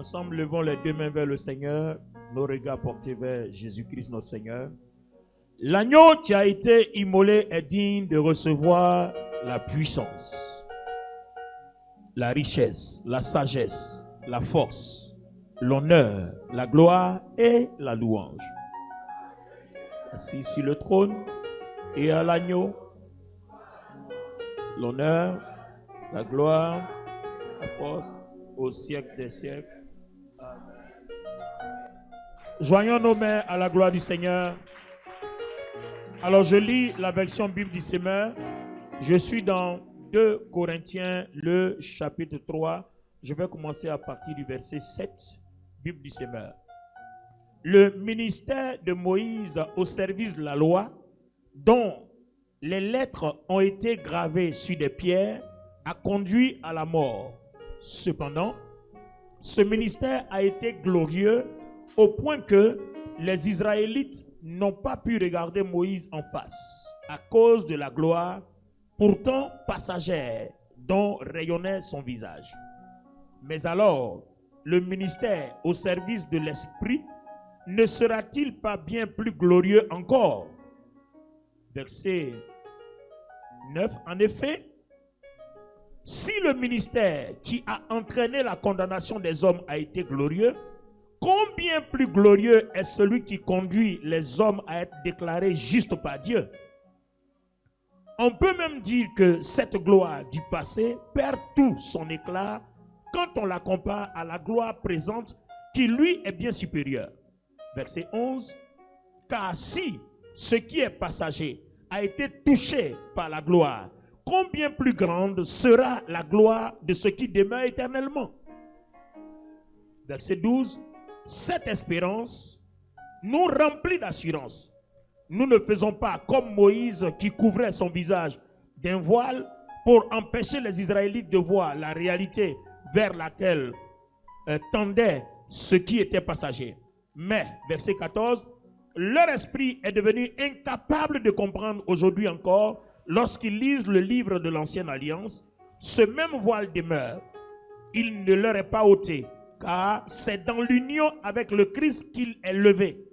Ensemble, levons les deux mains vers le Seigneur, nos regards portés vers Jésus-Christ notre Seigneur. L'agneau qui a été immolé est digne de recevoir la puissance, la richesse, la sagesse, la force, l'honneur, la gloire et la louange. Assis sur le trône et à l'agneau, l'honneur, la gloire, la force, au siècle des siècles. Joignons nos mains à la gloire du Seigneur. Alors je lis la version Bible du Semeur. Je suis dans 2 Corinthiens, le chapitre 3. Je vais commencer à partir du verset 7, Bible du Semeur. Le ministère de Moïse au service de la loi, dont les lettres ont été gravées sur des pierres, a conduit à la mort. Cependant, ce ministère a été glorieux au point que les Israélites n'ont pas pu regarder Moïse en face à cause de la gloire, pourtant passagère, dont rayonnait son visage. Mais alors, le ministère au service de l'Esprit ne sera-t-il pas bien plus glorieux encore? Verset 9. En effet, si le ministère qui a entraîné la condamnation des hommes a été glorieux, combien plus glorieux est celui qui conduit les hommes à être déclarés justes par Dieu? On peut même dire que cette gloire du passé perd tout son éclat quand on la compare à la gloire présente qui lui est bien supérieure. Verset 11. Car si ce qui est passager a été touché par la gloire, combien plus grande sera la gloire de ce qui demeure éternellement? Verset 12. Cette espérance nous remplit d'assurance. Nous ne faisons pas comme Moïse qui couvrait son visage d'un voile pour empêcher les Israélites de voir la réalité vers laquelle tendait ce qui était passager. Mais, verset 14, leur esprit est devenu incapable de comprendre aujourd'hui encore, lorsqu'ils lisent le livre de l'Ancienne Alliance, ce même voile demeure. Il ne leur est pas ôté, car c'est dans l'union avec le Christ qu'il est levé.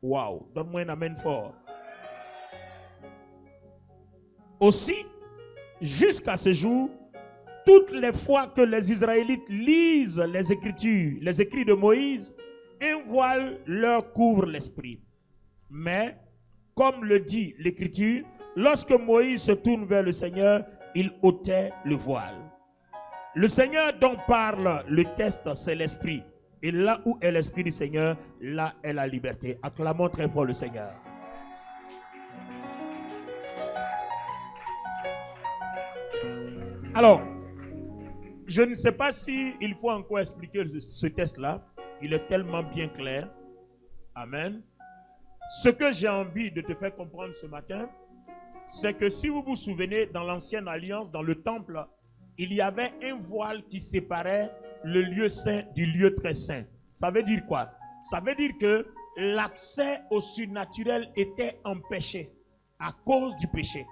Waouh, donne-moi un amen fort. Aussi, jusqu'à ce jour, toutes les fois que les Israélites lisent les Écritures, les écrits de Moïse, un voile leur couvre l'esprit. Mais, comme le dit l'Écriture, lorsque Moïse se tourne vers le Seigneur, il ôtait le voile. Le Seigneur dont parle le texte, c'est l'Esprit. Et là où est l'Esprit du Seigneur, là est la liberté. Acclamons très fort le Seigneur. Alors, je ne sais pas s'il faut encore expliquer ce texte-là. Il est tellement bien clair. Amen. Ce que j'ai envie de te faire comprendre ce matin, c'est que si vous vous souvenez, dans l'Ancienne Alliance, dans le temple, il y avait un voile qui séparait le lieu saint du lieu très saint. Ça veut dire quoi? Ça veut dire que l'accès au surnaturel était empêché à cause du péché.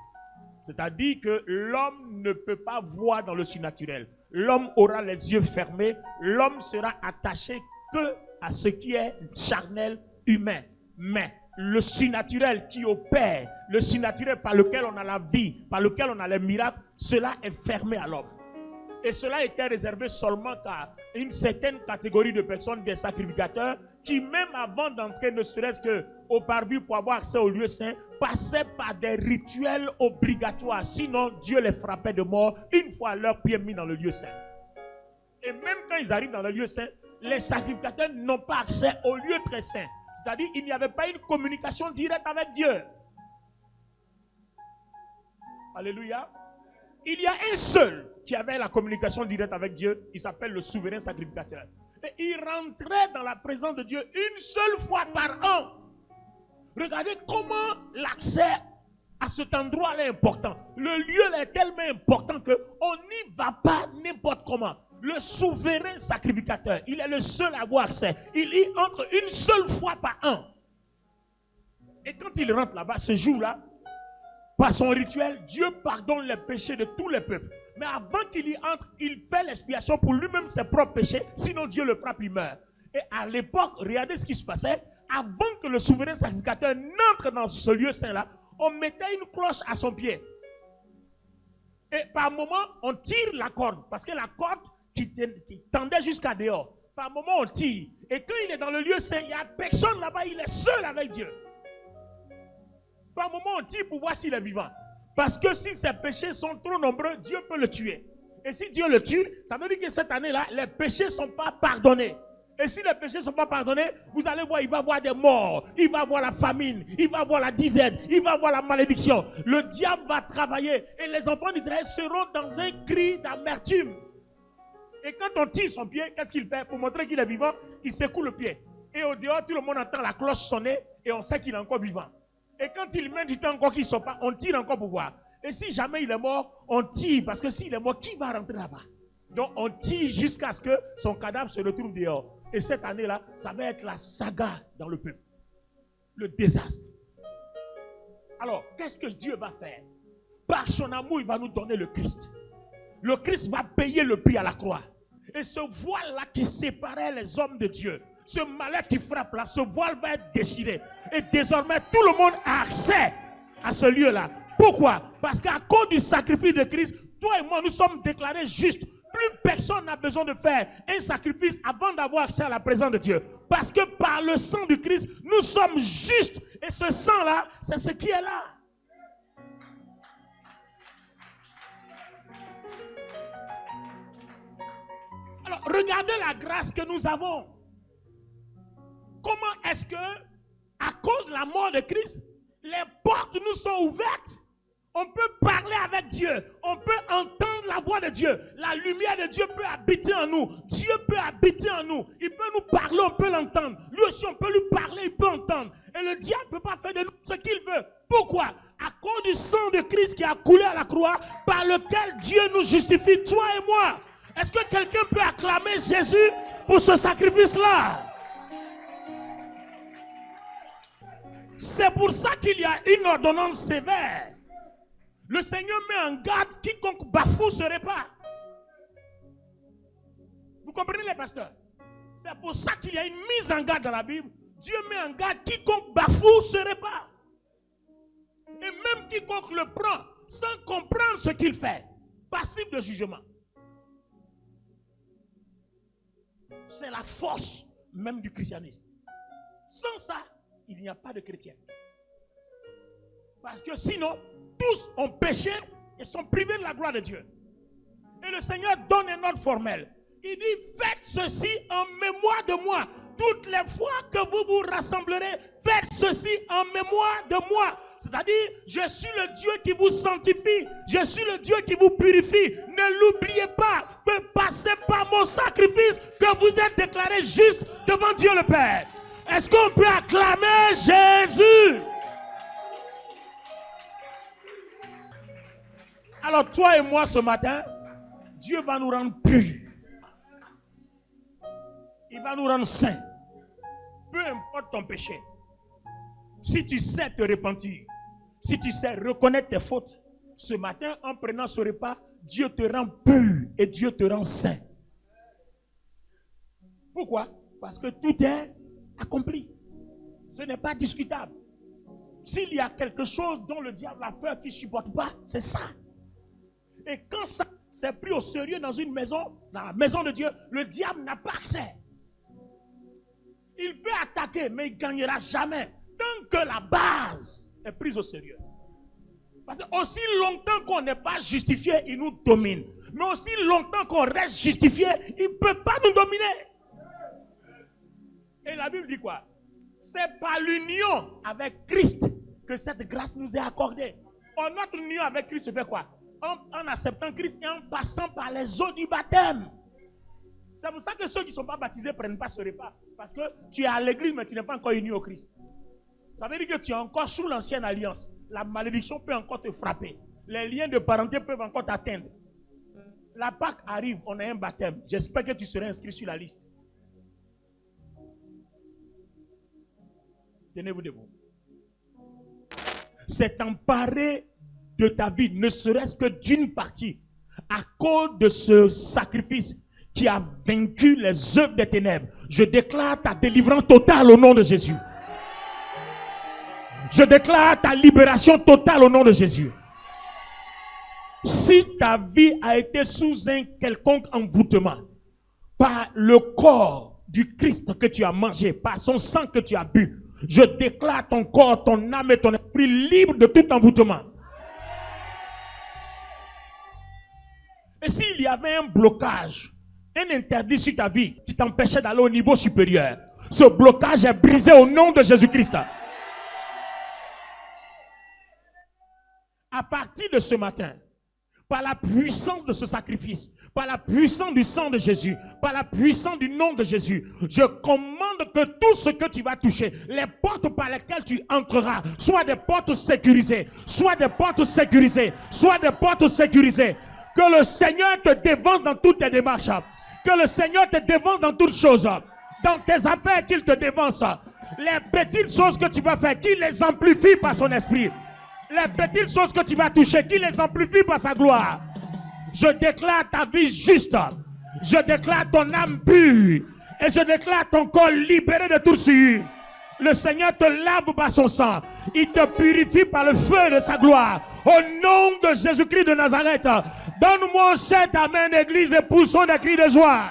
C'est-à-dire que l'homme ne peut pas voir dans le surnaturel. L'homme aura les yeux fermés. L'homme sera attaché que à ce qui est charnel, humain. Mais le surnaturel qui opère, le surnaturel par lequel on a la vie, par lequel on a les miracles, cela est fermé à l'homme. Et cela était réservé seulement à une certaine catégorie de personnes, des sacrificateurs, qui même avant d'entrer, ne serait-ce qu'au parvis pour avoir accès au lieu saint, passaient par des rituels obligatoires. Sinon, Dieu les frappait de mort une fois leurs pieds mis dans le lieu saint. Et même quand ils arrivent dans le lieu saint, les sacrificateurs n'ont pas accès au lieu très saint. C'est-à-dire qu'il n'y avait pas une communication directe avec Dieu. Alléluia. Il y a un seul qui avait la communication directe avec Dieu. Il s'appelle le souverain sacrificateur. Et il rentrait dans la présence de Dieu une seule fois par an. Regardez comment l'accès à cet endroit-là est important. Le lieu là est tellement important qu'on n'y va pas n'importe comment. Le souverain sacrificateur, il est le seul à avoir accès. Il y entre une seule fois par an. Et quand il rentre là-bas, ce jour-là, par son rituel, Dieu pardonne les péchés de tous les peuples. Mais avant qu'il y entre, il fait l'expiation pour lui-même ses propres péchés. Sinon Dieu le frappe, il meurt. Et à l'époque, regardez ce qui se passait. Avant que le souverain sacrificateur n'entre dans ce lieu saint-là, on mettait une cloche à son pied. Et par moment, on tire la corde. Parce que la corde qui tendait jusqu'à dehors. Par moment, on tire. Et quand il est dans le lieu saint, il n'y a personne là-bas. Il est seul avec Dieu. Par moment, on tire pour voir s'il est vivant. Parce que si ses péchés sont trop nombreux, Dieu peut le tuer. Et si Dieu le tue, ça veut dire que cette année-là, les péchés ne sont pas pardonnés. Et si les péchés ne sont pas pardonnés, vous allez voir, il va y avoir des morts, il va y avoir la famine, il va y avoir la disette, il va y avoir la malédiction. Le diable va travailler et les enfants d'Israël seront dans un cri d'amertume. Et quand on tire son pied, qu'est-ce qu'il fait? Pour montrer qu'il est vivant, il secoue le pied. Et au dehors, tout le monde entend la cloche sonner et on sait qu'il est encore vivant. Et quand il met du temps encore qu'il ne sort pas, on tire encore pour voir. Et si jamais il est mort, on tire. Parce que s'il est mort, qui va rentrer là-bas? Donc on tire jusqu'à ce que son cadavre se retrouve dehors. Et cette année-là, ça va être la saga dans le peuple. Le désastre. Alors, qu'est-ce que Dieu va faire? Par son amour, il va nous donner le Christ. Le Christ va payer le prix à la croix. Et ce voile-là qui séparait les hommes de Dieu, ce malheur qui frappe là, ce voile va être déchiré. Et désormais, tout le monde a accès à ce lieu-là. Pourquoi? Parce qu'à cause du sacrifice de Christ, toi et moi, nous sommes déclarés justes. Plus personne n'a besoin de faire un sacrifice avant d'avoir accès à la présence de Dieu. Parce que par le sang du Christ, nous sommes justes. Et ce sang-là, c'est ce qui est là. Alors, regardez la grâce que nous avons. Comment est-ce que, à cause de la mort de Christ, les portes nous sont ouvertes? On peut parler avec Dieu. On peut entendre la voix de Dieu. La lumière de Dieu peut habiter en nous. Dieu peut habiter en nous. Il peut nous parler, on peut l'entendre. Lui aussi, on peut lui parler, il peut entendre. Et le diable ne peut pas faire de nous ce qu'il veut. Pourquoi? À cause du sang de Christ qui a coulé à la croix, par lequel Dieu nous justifie, toi et moi. Est-ce que quelqu'un peut acclamer Jésus pour ce sacrifice-là? C'est pour ça qu'il y a une ordonnance sévère. Le Seigneur met en garde quiconque bafoue ce repas. Vous comprenez les pasteurs? C'est pour ça qu'il y a une mise en garde dans la Bible. Dieu met en garde quiconque bafoue ce repas. Et même quiconque le prend sans comprendre ce qu'il fait, passible de jugement. C'est la force même du christianisme. Sans ça, il n'y a pas de chrétien. Parce que sinon, tous ont péché et sont privés de la gloire de Dieu. Et le Seigneur donne un ordre formel. Il dit, faites ceci en mémoire de moi. Toutes les fois que vous vous rassemblerez, faites ceci en mémoire de moi. C'est-à-dire, je suis le Dieu qui vous sanctifie. Je suis le Dieu qui vous purifie. Ne l'oubliez pas que passez par mon sacrifice que vous êtes déclaré juste devant Dieu le Père. Est-ce qu'on peut acclamer Jésus? Alors toi et moi ce matin, Dieu va nous rendre purs. Il va nous rendre saints. Peu importe ton péché. Si tu sais te repentir, si tu sais reconnaître tes fautes, ce matin en prenant ce repas, Dieu te rend pur et Dieu te rend saint. Pourquoi? Parce que tout est accompli. Ce n'est pas discutable. S'il y a quelque chose dont le diable a peur qu'il ne supporte pas, c'est ça. Et quand ça c'est pris au sérieux dans une maison, dans la maison de Dieu, le diable n'a pas accès. Il peut attaquer, mais il ne gagnera jamais tant que la base est prise au sérieux. Parce que aussi longtemps qu'on n'est pas justifié, il nous domine. Mais aussi longtemps qu'on reste justifié, il ne peut pas nous dominer. Et la Bible dit quoi? C'est par l'union avec Christ que cette grâce nous est accordée. En notre union avec Christ se fait quoi? En acceptant Christ et en passant par les eaux du baptême. C'est pour ça que ceux qui ne sont pas baptisés ne prennent pas ce repas. Parce que tu es à l'église, mais tu n'es pas encore uni au Christ. Ça veut dire que tu es encore sous l'ancienne alliance. La malédiction peut encore te frapper. Les liens de parenté peuvent encore t'atteindre. La Pâque arrive, on a un baptême. J'espère que tu seras inscrit sur la liste. Tenez-vous debout. C'est emparé de ta vie, ne serait-ce que d'une partie, À cause de ce sacrifice qui a vaincu les œuvres des ténèbres, je déclare ta délivrance totale au nom de Jésus. Je déclare ta libération totale au nom de Jésus. Si ta vie a été sous un quelconque envoûtement, par le corps du Christ que tu as mangé, par son sang que tu as bu, je déclare ton corps, ton âme et ton esprit libres de tout envoûtement. Et s'il y avait un blocage, un interdit sur ta vie qui t'empêchait d'aller au niveau supérieur, ce blocage est brisé au nom de Jésus-Christ. À partir de ce matin, par la puissance de ce sacrifice, par la puissance du sang de Jésus, par la puissance du nom de Jésus, je commande que tout ce que tu vas toucher, les portes par lesquelles tu entreras, soient des portes sécurisées, soient des portes sécurisées, soient des portes sécurisées. Que le Seigneur te dévance dans toutes tes démarches. Que le Seigneur te dévance dans toutes choses. Dans tes affaires, qu'il te dévance. Les petites choses que tu vas faire, qu'il les amplifie par son esprit. Les petites choses que tu vas toucher, qu'il les amplifie par sa gloire. Je déclare ta vie juste. Je déclare ton âme pure. Et je déclare ton corps libéré de tout souillure. Le Seigneur te lave par son sang. Il te purifie par le feu de sa gloire. Au nom de Jésus-Christ de Nazareth. Donne-moi cet amen, église, et poussons des cris de joie.